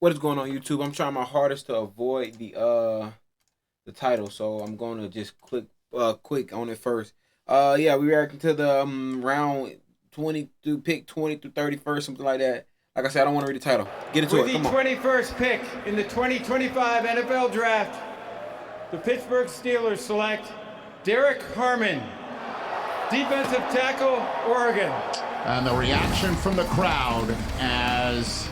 What is going on, YouTube? I'm trying my hardest to avoid the title, so I'm going to just quick on it first. Yeah, we reacting to the round 20 through pick 20 through 31st, something like that. Like I said, I don't want to read the title. Get into it. Come on. With the 21st pick in the 2025 NFL Draft, the Pittsburgh Steelers select Derek Harmon, defensive tackle, Oregon. And the reaction from the crowd as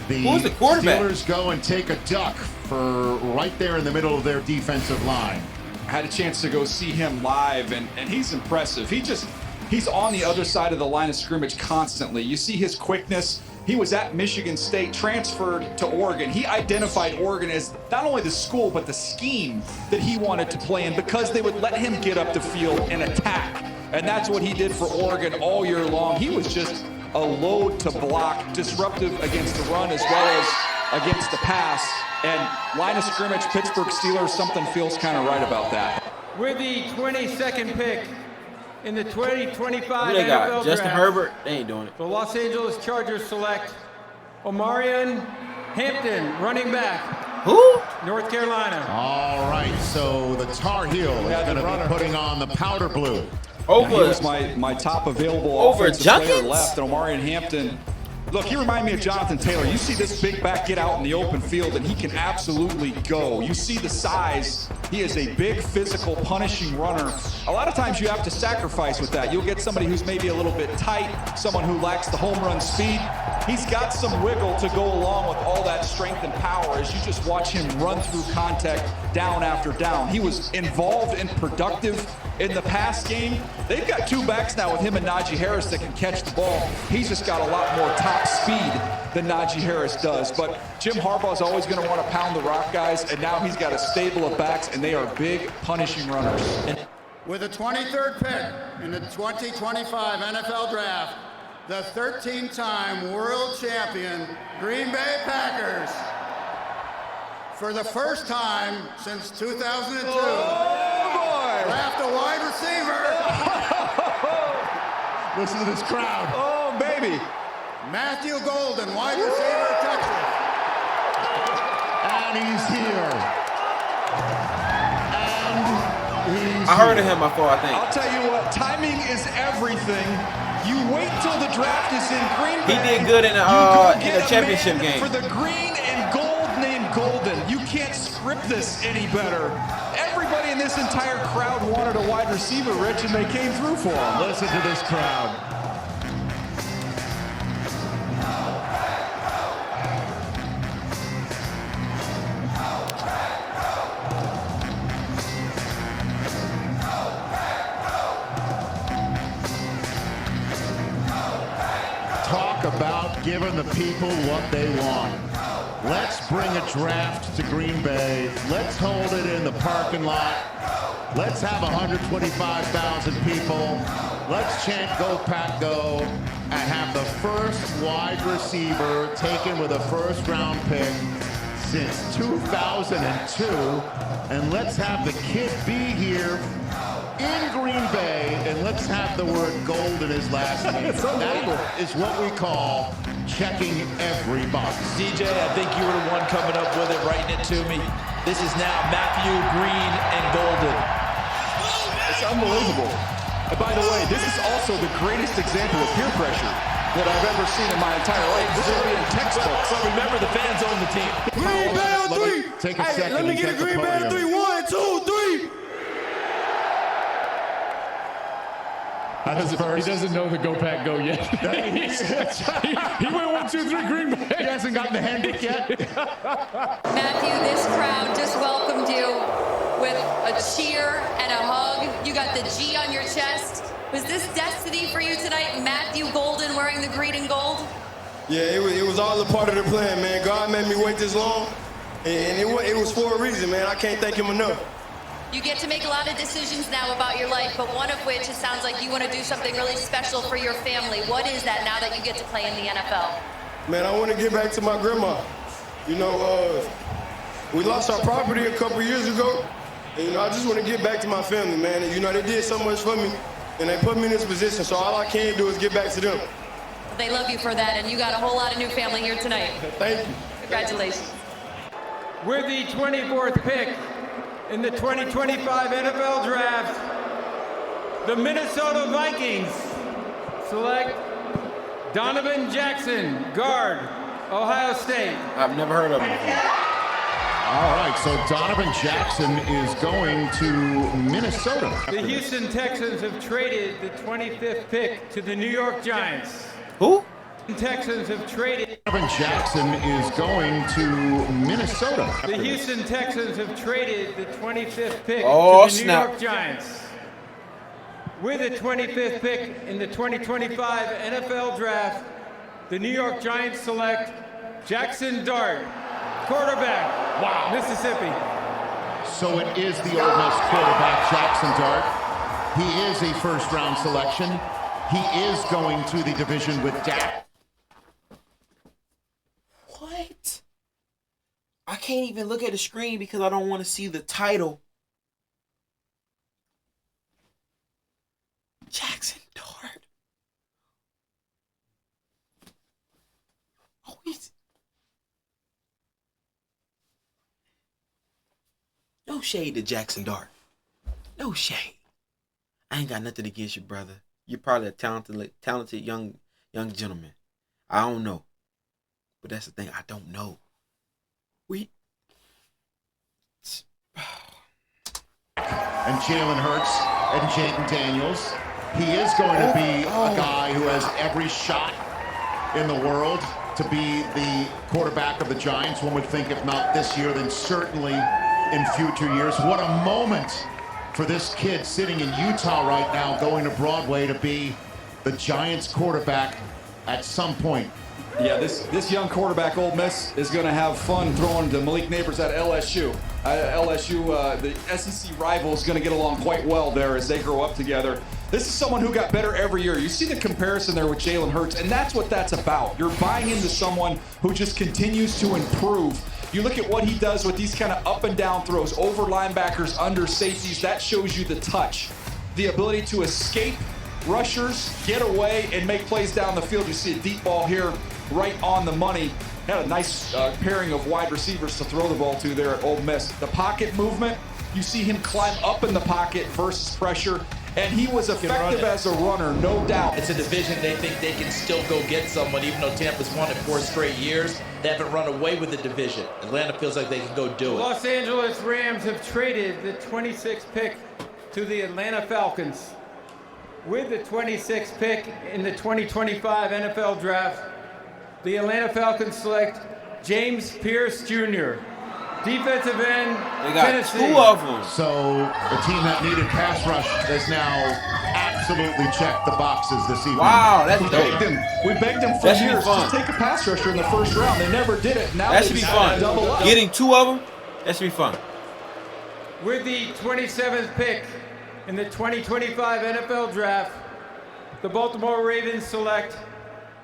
the Steelers go and take a duck for right there in the middle of their defensive line. I had a chance to go see him live, and he's impressive. He's on the other side of the line of scrimmage constantly. You see his quickness. He was at Michigan State, transferred to Oregon. He identified Oregon as not only the school, but the scheme that he wanted to play in because they would let him get up the field and attack. And that's what he did for Oregon all year long. He was just a load to block, disruptive against the run as well as against the pass. And line of scrimmage, Pittsburgh Steelers, something feels kind of right about that. With the 22nd pick in the 2025 Who they got? NFL Justin Draft, Herbert? They ain't doing it. the Los Angeles Chargers select Omarion Hampton, running back, Who? North Carolina. All right, so the Tar Heel is going to be putting on the powder blue. Over. He was my top available Over offensive player Junkins? left, and Omarion Hampton. Look, he reminded me of Jonathan Taylor. You see this big back get out in the open field, and he can absolutely go. You see the size. He is a big, physical, punishing runner. A lot of times you have to sacrifice with that. You'll get somebody who's maybe a little bit tight, someone who lacks the home run speed. He's got some wiggle to go along with all that strength and power as you just watch him run through contact down after down. He was involved and productive in the pass game. They've got two backs now with him and Najee Harris that can catch the ball. He's just got a lot more top speed than Najee Harris does. But Jim Harbaugh is always going to want to pound the rock, guys, and now he's got a stable of backs, and they are big, punishing runners. With the 23rd pick in the 2025 NFL Draft, the 13-time world champion Green Bay Packers, for the first time since 2002, draft a wide receiver. Listen to this crowd. Oh, baby. Matthew Golden, wide receiver, Texas. And he's here. And I heard of him before, I think. I'll tell you what, timing is everything. You wait till the draft is in Green Bay. He did good in the championship game. For the green and gold named Golden. You can't script this any better. Everybody in this entire crowd wanted a wide receiver, Rich, and they came through for him. listen to this crowd. Talk about giving the people what they want. Let's bring a draft to Green Bay. Let's hold it in the parking lot. Let's have 125,000 people. Let's chant Go Pack Go and have the first wide receiver taken with a first round pick since 2002. And let's have the kid be here in Green Bay, and let's have the word gold in his last name. That is what we call checking every box. DJ, I think you were the one coming up with it, writing it to me. This is now Matthew Green and Golden. It's unbelievable. And by the way, this is also the greatest example of peer pressure that I've ever seen in my entire life. This will be in textbooks. But remember, the fans own the team. Green Bay on three. Take a second. Let me get a Green Bay on three. 1, 2, 3. He doesn't know the Go Pack Go yet. he went 1, 2, 3 Green Bay. He hasn't gotten the handbook yet. Matthew, this crowd just welcomed you with a cheer and a hug. You got the G on your chest. Was this destiny for you tonight? Matthew Golden wearing the green and gold? Yeah, it was all a part of the plan, man. God made me wait this long, and it was for a reason, man. I can't thank him enough. You get to make a lot of decisions now about your life, but one of which it sounds like you want to do something really special for your family. What is that now that you get to play in the NFL? Man, I want to get back to my grandma. You know, we lost our property a couple years ago, and I just want to get back to my family, man. And, they did so much for me, and they put me in this position, so all I can do is get back to them. They love you for that, and you got a whole lot of new family here tonight. Thank you. Congratulations. With the 24th pick in the 2025 NFL Draft, the Minnesota Vikings select Donovan Jackson, guard, Ohio State. I've never heard of him before. All right, so Donovan Jackson is going to Minnesota. The Houston Texans have traded the 25th pick to the New York Giants. Who? The Texans have traded. Donovan Jackson is going to Minnesota. The Houston Texans have traded the 25th pick Oh, to the New York Giants. With the 25th pick in the 2025 NFL Draft, the New York Giants select Jackson Dart, quarterback, Mississippi. So it is the Ole Miss quarterback, Jackson Dart. He is a first-round selection. He is going to the division with Dak. What? I can't even look at the screen because I don't want to see the title. Jackson Dart. Oh, he's... No shade to Jackson Dart. No shade. I ain't got nothing against you, brother. You're probably a talented young gentleman. I don't know. But that's the thing. I don't know. And Jalen Hurts and Jaden Daniels. He is going to be a guy who has every shot in the world to be the quarterback of the Giants. One would think if not this year, then certainly in future years. What a moment for this kid sitting in Utah right now, going to Broadway to be the Giants quarterback at some point. Yeah, this young quarterback, Ole Miss, is going to have fun throwing to Malik Neighbors at LSU. The SEC rival, is going to get along quite well there as they grow up together. This is someone who got better every year. You see the comparison there with Jalen Hurts, and that's what that's about. You're buying into someone who just continues to improve. You look at what he does with these kind of up and down throws, over linebackers, under safeties. That shows you the touch, the ability to escape rushers, get away, and make plays down the field. You see a deep ball here, right on the money. Had a nice pairing of wide receivers to throw the ball to there at Ole Miss. The pocket movement, you see him climb up in the pocket versus pressure, and he was effective as a runner, no doubt. It's a division they think they can still go get someone, even though Tampa's won it 4 straight years. They haven't run away with the division. Atlanta feels like they can go do it. Los Angeles Rams have traded the 26th pick to the Atlanta Falcons. With the 26th pick in the 2025 NFL Draft, the Atlanta Falcons select James Pierce Jr., defensive end, they got Tennessee. 2 of them. So a team that needed pass rush has now absolutely checked the boxes this evening. Wow, that's dope. We begged them for years. Just take a pass rusher in the first round. They never did it. Now that should be fun. Double up. Getting 2 of them, that should be fun. With the 27th pick in the 2025 NFL Draft, the Baltimore Ravens select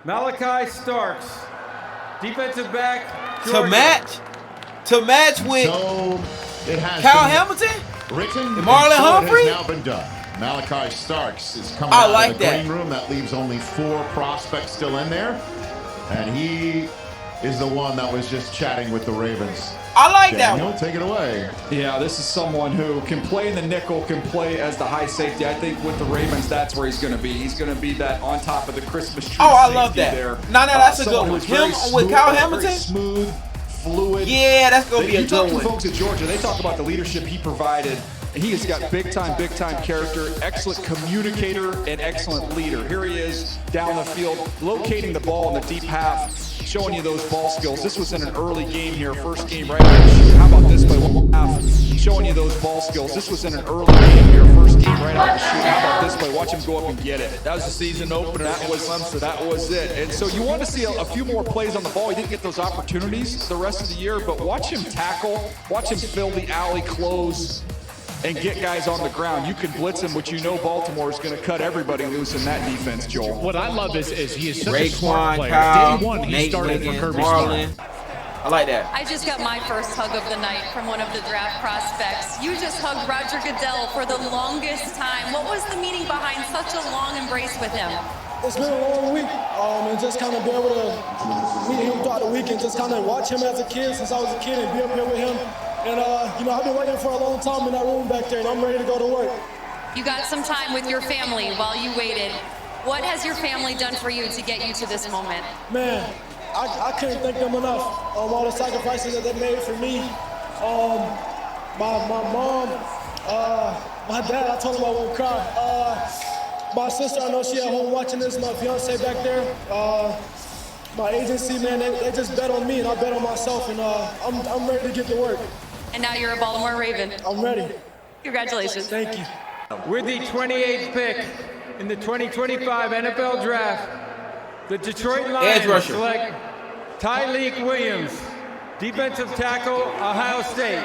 Malachi Starks, defensive back, Georgia. To match with So it has Kyle been Hamilton, written, and Marlon Humphrey. It has now been done. Malachi Starks is coming I out like of the that. green room. That leaves only 4 prospects still in there. And he is the one that was just chatting with the Ravens. I like Daniel, that one. take it away. Yeah, this is someone who can play in the nickel, can play as the high safety. I think with the Ravens, that's where he's going to be. He's going to be that on top of the Christmas tree. Oh, I love that. There. No, that's a good Someone one. who's very Him smooth, with Kyle very Hamilton? smooth, fluid. Yeah, that's going to be a You talk good to one. folks at Georgia, they talk about the leadership he provided. He has got big time character, excellent communicator, and excellent leader. Here he is down the field, locating the ball in the deep half, showing you those ball skills. This was in an early game here, first game right out of the shoot. How about this play? Half, showing you those ball skills. This was in an early game here, first game right out of the shoot. How about this play? Watch him go up and get it. That was the season opener. That was it. And so you want to see a few more plays on the ball. He didn't get those opportunities the rest of the year, but watch him tackle, watch him fill the alley, close, and get guys on the ground. You can blitz him, which you know Baltimore is going to cut everybody loose in that defense, Joel. What I love is he is such a smart Raekwon, player. Kyle, Day one, he Nate started for Wiggins, Kirby Marlon. Smart. I like that. I just got my first hug of the night from one of the draft prospects. You just hugged Roger Goodell for the longest time. What was the meaning behind such a long embrace with him? It's been a long week, and just kind of be able to meet him throughout the week and just kind of watch him as a kid since I was a kid and be up here with him. And, I've been waiting for a long time in that room back there, and I'm ready to go to work. You got some time with your family while you waited. What has your family done for you to get you to this moment? Man, I couldn't thank them enough. All the sacrifices that they made for me. My mom, my dad, I told him I wouldn't cry. My sister, I know she at home watching this, my fiance back there. My agency, man, they just bet on me and I bet on myself, and I'm ready to get to work. And now you're a Baltimore Raven. I'm ready. Congratulations. Thank you. With the 28th pick in the 2025 NFL Draft, the Detroit Lions select Tyleik Williams, defensive tackle, Ohio State.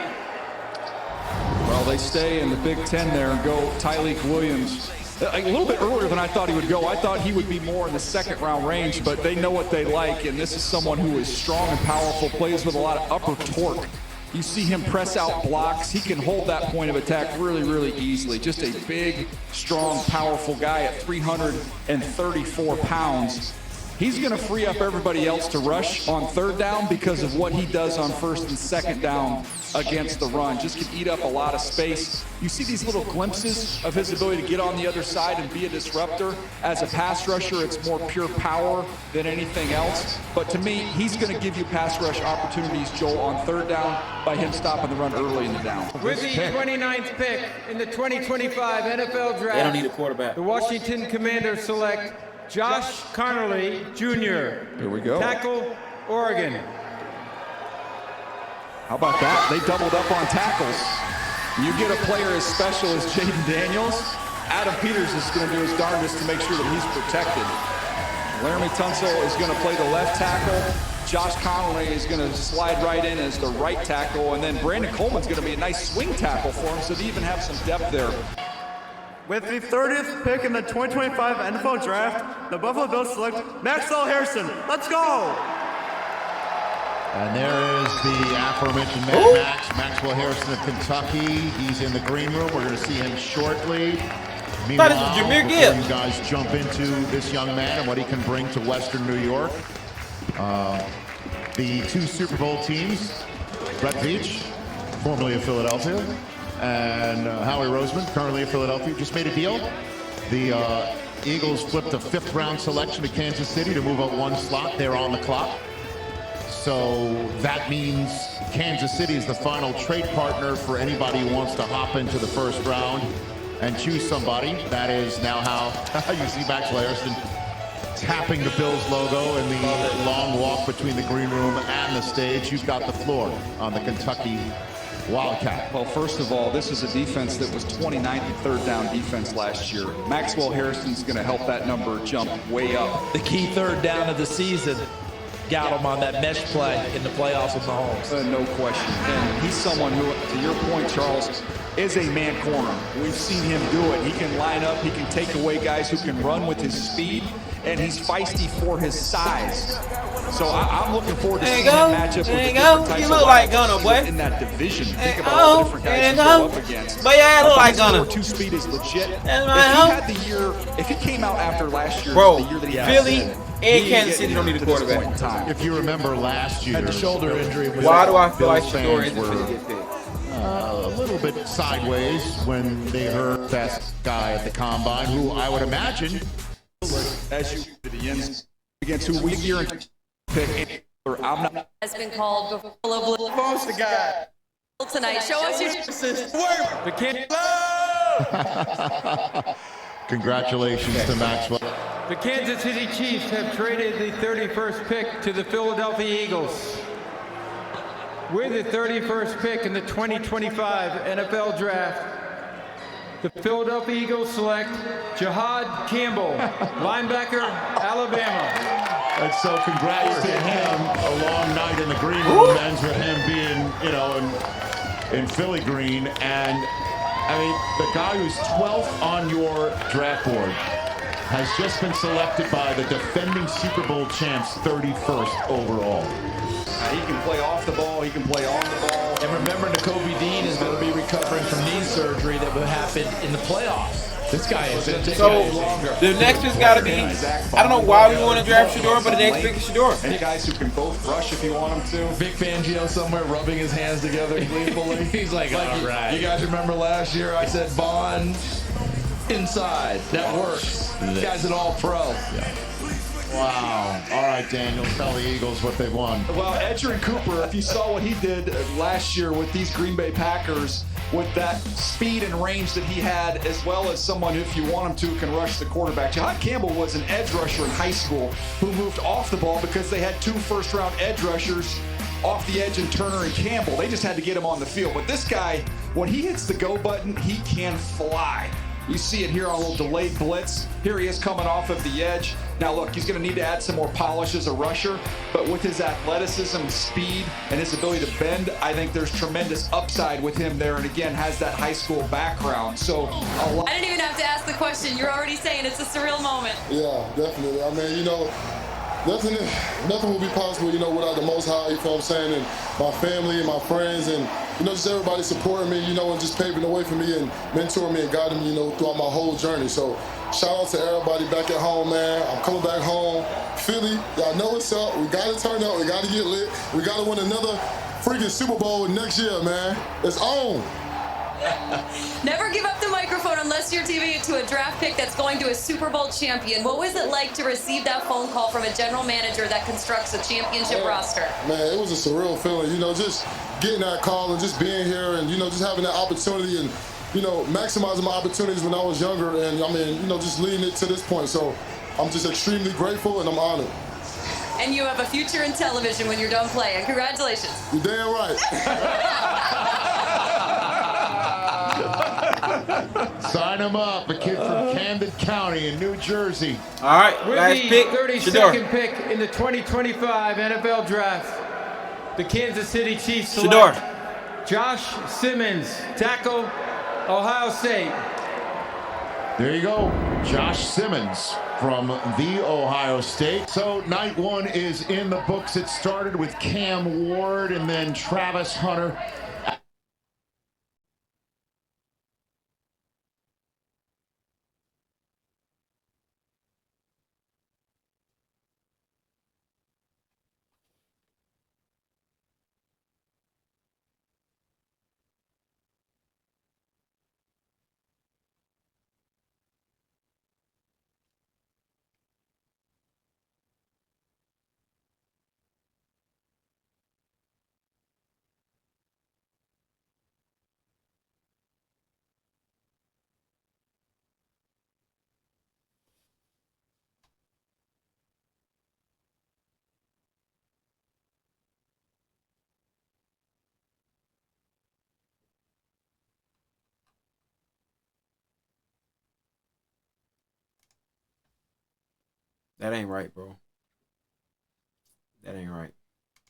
Well, they stay in the Big Ten there and go Tyleik Williams. A little bit earlier than I thought he would go. I thought he would be more in the second round range, but they know what they like, and this is someone who is strong and powerful, plays with a lot of upper torque. You see him press out blocks. He can hold that point of attack really, really easily. Just a big, strong, powerful guy at 334 pounds. He's going to free up everybody else to rush on third down because of what he does on first and second down against the run. Just can eat up a lot of space. You see these little glimpses of his ability to get on the other side and be a disruptor. As a pass rusher, it's more pure power than anything else. But to me, he's going to give you pass rush opportunities, Joel, on third down by him stopping the run early in the down. With the 29th pick in the 2025 NFL Draft, They don't need a quarterback. the Washington Commanders select Josh Conerly Jr. Here we go. Tackle, Oregon. How about that? They doubled up on tackles. You get a player as special as Jaden Daniels, Adam Peters is going to do his darndest to make sure that he's protected. Laramie Tunsil is going to play the left tackle. Josh Conerly is going to slide right in as the right tackle. And then Brandon Coleman's going to be a nice swing tackle for him, so they even have some depth there. With the 30th pick in the 2025 NFL Draft, the Buffalo Bills select Maxwell Harrison. Let's go! And there is the aforementioned Maxwell Harrison of Kentucky. He's in the green room. We're going to see him shortly. Meanwhile, before you guys jump into this young man and what he can bring to Western New York, the two Super Bowl teams, Brett Veach, formerly of Philadelphia, and Howie Roseman, currently of Philadelphia, just made a deal. The Eagles flipped a 5th round selection to Kansas City to move up one slot. They're on the clock. So that means Kansas City is the final trade partner for anybody who wants to hop into the first round and choose somebody. That is now how you see Maxwell Harrison tapping the Bills logo in the long walk between the green room and the stage. You've got the floor on the Kentucky Wildcat. Well, first of all, this is a defense that was 29th and third down defense last year. Maxwell Harrison's going to help that number jump way up. The key third down of the season got him on that mesh play in the playoffs with Mahomes. No question. And he's someone who, to your point, Charles, is a man corner. We've seen him do it. He can line up, he can take away guys who can run with his speed, and he's feisty for his size. So I'm looking forward to seeing that matchup with the different types you look like guys Gunner, boy. in that division. Think about all the different guys you go up against. But yeah, I look like Gunner. 4.2 speed is legit. If he right, had the year, if he came out after last year, bro, the year that he had, Philly and Kansas City don't need a quarterback. If you remember last year, Had the shoulder injury. Why do I feel like Bills Shedeur fans isn't were going to get picked? a little bit sideways when they heard that guy at the combine, who I would imagine, as you to the ends against who we hear and pick. I'm not. Has been called Buffalo Blue. Most the guy. Tonight, show us your The Kansas congratulations to Maxwell. The Kansas City Chiefs have traded the 31st pick to the Philadelphia Eagles. With the 31st pick in the 2025 NFL Draft, the Philadelphia Eagles select Jihad Campbell, linebacker, Alabama. And so congrats to him. A long night in the green room ends with him being, in Philly green. And I mean, the guy who's 12th on your draft board has just been selected by the defending Super Bowl champs 31st overall. He can play off the ball, he can play on the ball. And remember, Nakobe Dean is going to be recovering from knee surgery that would happen in the playoffs. This guy is So the next pick's got to be. I don't know why we want to draft Shedeur, but the next pick is Shedeur. Any guys who can both rush if you want them to. Vic Fangio somewhere rubbing his hands together gleefully. He's like, all right. You guys remember last year I said Bond inside. That works. This guy's an all-pro. Yeah. Wow. All right, Daniel, tell the Eagles what they won. Well, Edgerrin Cooper, if you saw what he did last year with these Green Bay Packers, with that speed and range that he had, as well as someone, if you want him to, can rush the quarterback. Jahad Campbell was an edge rusher in high school who moved off the ball because they had 2 first-round edge rushers off the edge in Turner and Campbell. They just had to get him on the field. But this guy, when he hits the go button, he can fly. You see it here on a little delayed blitz. Here he is coming off of the edge. Now look, he's going to need to add some more polish as a rusher, but with his athleticism, speed, and his ability to bend, I think there's tremendous upside with him there, and again, has that high school background. So I didn't even have to ask the question. You're already saying it's a surreal moment. Yeah, definitely. I mean, you know, nothing will be possible, you know, without the Most High, you know what I'm saying, and my family and my friends and, you know, just everybody supporting me, you know, and just paving the way for me and mentoring me and guiding me, you know, throughout my whole journey. So shout out to everybody back at home, man. I'm coming back home. Philly, y'all know what's up. We got to turn up. We got to get lit. We got to win another freaking Super Bowl next year, man. It's on. Never give up the microphone unless you're giving it to a draft pick that's going to a Super Bowl champion. What was it like to receive that phone call from a general manager that constructs a championship roster? Man, it was a surreal feeling, you know, just getting that call and just being here and, you know, just having that opportunity and, you know, maximizing my opportunities when I was younger and, I mean, you know, just leading it to this point. So I'm just extremely grateful and I'm honored. And you have a future in television when you're done playing. Congratulations. You're damn right. Sign him up, a kid from Camden County in New Jersey. All right, With last the pick, 32nd pick in the 2025 NFL Draft, the Kansas City Chiefs select Shedeur. Josh Simmons, tackle, Ohio State. There you go, Josh Simmons from the Ohio State. So night 1 is in the books. It started with Cam Ward and then Travis Hunter. That ain't right, bro. That ain't right.